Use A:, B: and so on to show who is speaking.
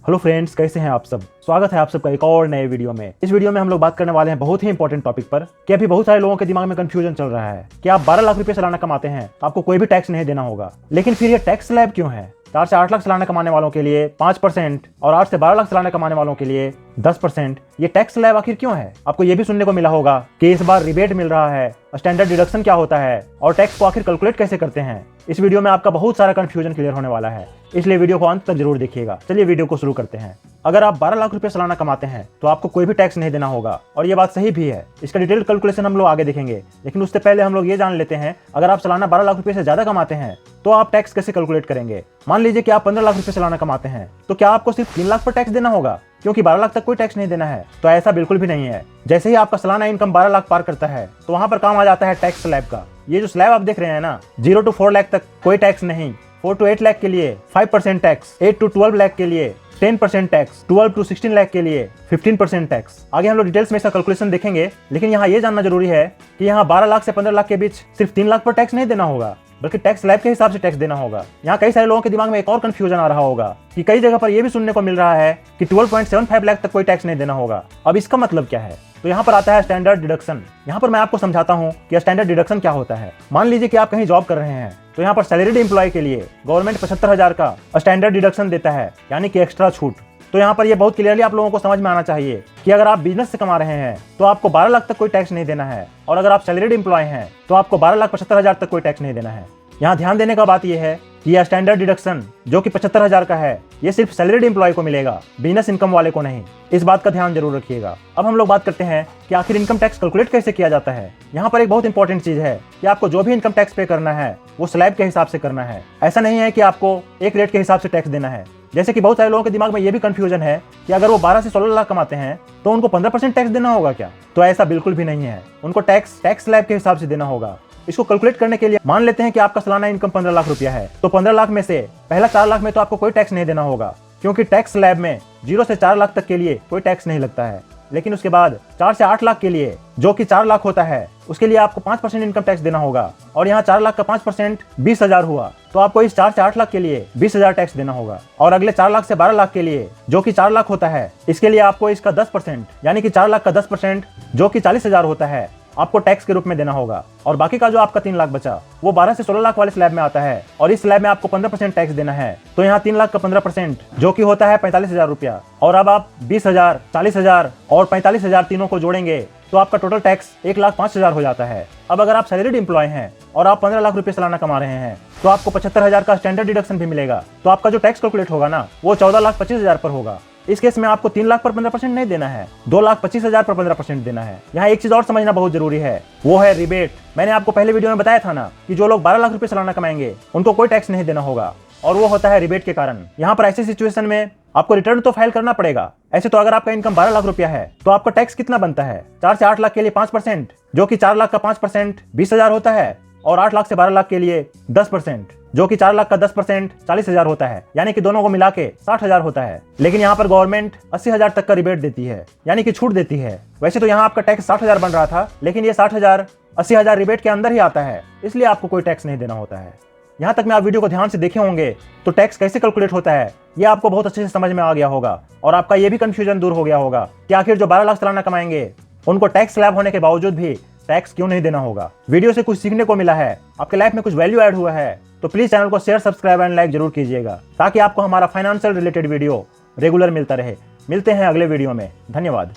A: Hello friends, कैसे हैं आप सब। स्वागत है आप सबका एक और नए वीडियो में। इस वीडियो में हम लोग बात करने वाले हैं बहुत ही इंपॉर्टेंट टॉपिक पर कि अभी बहुत सारे लोगों के दिमाग में कंफ्यूजन चल रहा है कि आप 12 लाख रुपए सालाना कमाते हैं तो आपको कोई भी टैक्स नहीं देना होगा, लेकिन फिर ये टैक्स स्लैब क्यों है। 4 से 8 लाख सालाना कमाने वालों के लिए 5% और 8 से 12 लाख सालाना कमाने वालों के लिए 10%। ये टैक्स स्लैब आखिर क्यों है। आपको ये भी सुनने को मिला होगा कि इस बार रिबेट मिल रहा है, स्टैंडर्ड डिडक्शन क्या होता है और टैक्स को आखिर कैलकुलेट कैसे करते हैं। इस वीडियो में आपका बहुत सारा कंफ्यूजन क्लियर होने वाला है, इसलिए वीडियो को अंत तक जरूर देखिएगा। चलिए वीडियो को शुरू करते हैं। अगर आप 12 लाख रुपए सालाना कमाते हैं तो आपको कोई भी टैक्स नहीं देना होगा, और ये बात सही भी है। इसका डिटेल कैलकुलेशन हम लोग आगे देखेंगे, लेकिन उससे पहले हम लोग ये जान लेते हैं अगर आप सालाना 12 लाख रुपए से ज्यादा कमाते हैं तो आप टैक्स कैसे कैलकुलेट करेंगे। मान लीजिए कि आप 15 लाख रुपए सालाना कमाते हैं, तो क्या आपको सिर्फ 3 लाख पर टैक्स देना होगा क्योंकि 12 लाख तक कोई टैक्स नहीं देना है। तो ऐसा बिल्कुल भी नहीं है। जैसे ही आपका सालाना इनकम 12 लाख पार करता है तो वहां पर काम आ जाता है टैक्स स्लैब का। ये जो स्लैब आप देख रहे हैं ना, 0 to 4 लाख तक कोई टैक्स नहीं, 4 to 8 लाख के लिए 5% टैक्स, 8 to 12 लाख के लिए 10% टैक्स, 12 to 16 लाख के लिए 15% टैक्स। आगे हम लोग डिटेल्स में इसका कैलकुलेशन देखेंगे, लेकिन यहाँ ये जानना जरूरी है कि यहाँ 12 लाख से 15 लाख के बीच सिर्फ 3 लाख पर टैक्स नहीं देना होगा, बल्कि टैक्स स्लैब के हिसाब से टैक्स देना होगा। यहाँ कई सारे लोगों के दिमाग में एक और कंफ्यूजन आ रहा होगा कि कई जगह पर यह भी सुनने को मिल रहा है कि 12.75 लाख तक कोई टैक्स नहीं देना होगा। अब इसका मतलब क्या है। तो यहाँ पर आता है स्टैंडर्ड डिडक्शन। यहाँ पर मैं आपको समझाता हूँ कि स्टैंडर्ड डिडक्शन क्या होता है। मान लीजिए कि आप कहीं जॉब कर रहे हैं, तो यहाँ पर सैलरीड एम्प्लॉय के लिए गवर्नमेंट 75,000 का स्टैंडर्ड डिडक्शन देता है, यानी कि एक्स्ट्रा छूट। तो यहाँ पर ये बहुत क्लियरली आप लोगों को समझ में आना चाहिए कि अगर आप बिजनेस से कमा रहे हैं तो आपको 12 लाख तक कोई टैक्स नहीं देना है, और अगर आप सैलरीड एम्प्लॉय हैं तो आपको 12,75,000 तक कोई टैक्स नहीं देना है। यहाँ ध्यान देने का बात यह है कि यह स्टैंडर्ड डिडक्शन जो कि 75,000 का है, ये सिर्फ सैलरीड एम्प्लॉय को मिलेगा, बिजनेस इनकम वाले को नहीं। इस बात का ध्यान जरूर रखिएगा। अब हम लोग बात करते हैं कि आखिर इनकम टैक्स कैलकुलेट कैसे किया जाता है। यहाँ पर एक बहुत इंपॉर्टेंट चीज है कि आपको जो भी इनकम टैक्स पे करना है वो स्लैब के हिसाब से करना है। ऐसा नहीं है कि आपको एक रेट के हिसाब से टैक्स देना है। जैसे कि बहुत सारे लोगों के दिमाग में ये भी कंफ्यूजन है कि अगर वो 12 से 16 लाख कमाते हैं तो उनको 15% टैक्स देना होगा क्या। तो ऐसा बिल्कुल भी नहीं है। उनको टैक्स स्लैब के हिसाब से देना होगा। इसको कैलकुलेट करने के लिए मान लेते हैं कि आपका सालाना इनकम 15 लाख रुपया है, तो 15 लाख में से पहला 4 लाख में तो आपको कोई टैक्स नहीं देना होगा, क्योंकि टैक्स स्लैब में 0 से 4 लाख तक के लिए कोई टैक्स नहीं लगता है। लेकिन उसके बाद 4 से 8 लाख के लिए, जो कि 4 लाख होता है, उसके लिए आपको 5% इनकम टैक्स देना होगा। और यहाँ 4 लाख का 5% 20,000 हुआ, तो आपको इस 4 से 8 लाख के लिए 20,000 टैक्स देना होगा। और अगले 4 लाख से 12 लाख के लिए, जो कि 4 लाख होता है, इसके लिए आपको इसका 10%, यानी कि 4 लाख का 10%, जो कि 40,000 होता है, आपको टैक्स के रूप में देना होगा। और बाकी का जो आपका 3 लाख बचा वो 12 से 16 लाख वाले स्लैब में आता है, और इस स्लैब में आपको 15% टैक्स देना है। तो यहाँ 3 लाख का 15%, जो कि होता है 45,000 रुपया, और अब आप 20,000, 40,000 और 45,000 तीनों को जोड़ेंगे तो आपका टोटल टैक्स 1,05,000 हो जाता है। अब अगर आप सैलरीड एम्प्लॉय हैं और आप 15 लाख रुपए सालाना कमा रहे हैं तो आपको 75,000 का स्टैंडर्ड डिडक्शन भी मिलेगा। तो आपका जो टैक्स कैलकुलेट होगा ना, वो 14,25,000 पर होगा। इस केस में आपको 3 लाख पर 15% नहीं देना है, 2,25,000 पर 15% देना है। यहाँ एक चीज और समझना बहुत जरूरी है, वो है रिबेट। मैंने आपको पहले वीडियो में बताया था ना कि जो लोग 12 लाख रुपए सालाना कमाएंगे उनको कोई टैक्स नहीं देना होगा, और वो होता है रिबेट के कारण। यहाँ पर ऐसी सिचुएशन में आपको रिटर्न तो फाइल करना पड़ेगा। ऐसे तो अगर आपका इनकम 12 लाख रुपया है तो आपका टैक्स कितना बनता है, 4 से 8 लाख के लिए 5%, जो कि 4 लाख का 5% 20,000 होता है, और 8 लाख से 12 लाख के लिए 10%, जो कि 4 लाख का 10% 40,000 होता है, यानी कि दोनों को मिला के 60,000 होता है। लेकिन यहाँ पर गवर्नमेंट 80,000 तक का रिबेट देती है, यानी कि छूट देती है। वैसे तो यहाँ आपका टैक्स 60,000 बन रहा था, लेकिन ये 60,000 80,000 रिबेट के अंदर ही आता है, इसलिए आपको कोई टैक्स नहीं देना होता है। यहाँ तक में आप वीडियो को ध्यान से देखे होंगे तो टैक्स कैसे कैलकुलेट होता है ये आपको बहुत अच्छे से समझ में आ गया होगा, और आपका ये भी कंफ्यूजन दूर हो गया होगा कि आखिर जो 12 लाख सालाना कमाएंगे उनको टैक्स स्लैब होने के बावजूद भी टैक्स क्यों नहीं देना होगा। वीडियो से कुछ सीखने को मिला है, आपके लाइफ में कुछ वैल्यू ऐड हुआ है, तो प्लीज चैनल को शेयर, सब्सक्राइब एंड लाइक जरूर कीजिएगा, ताकि आपको हमारा फाइनेंशियल रिलेटेड वीडियो रेगुलर मिलता रहे। मिलते हैं अगले वीडियो में। धन्यवाद।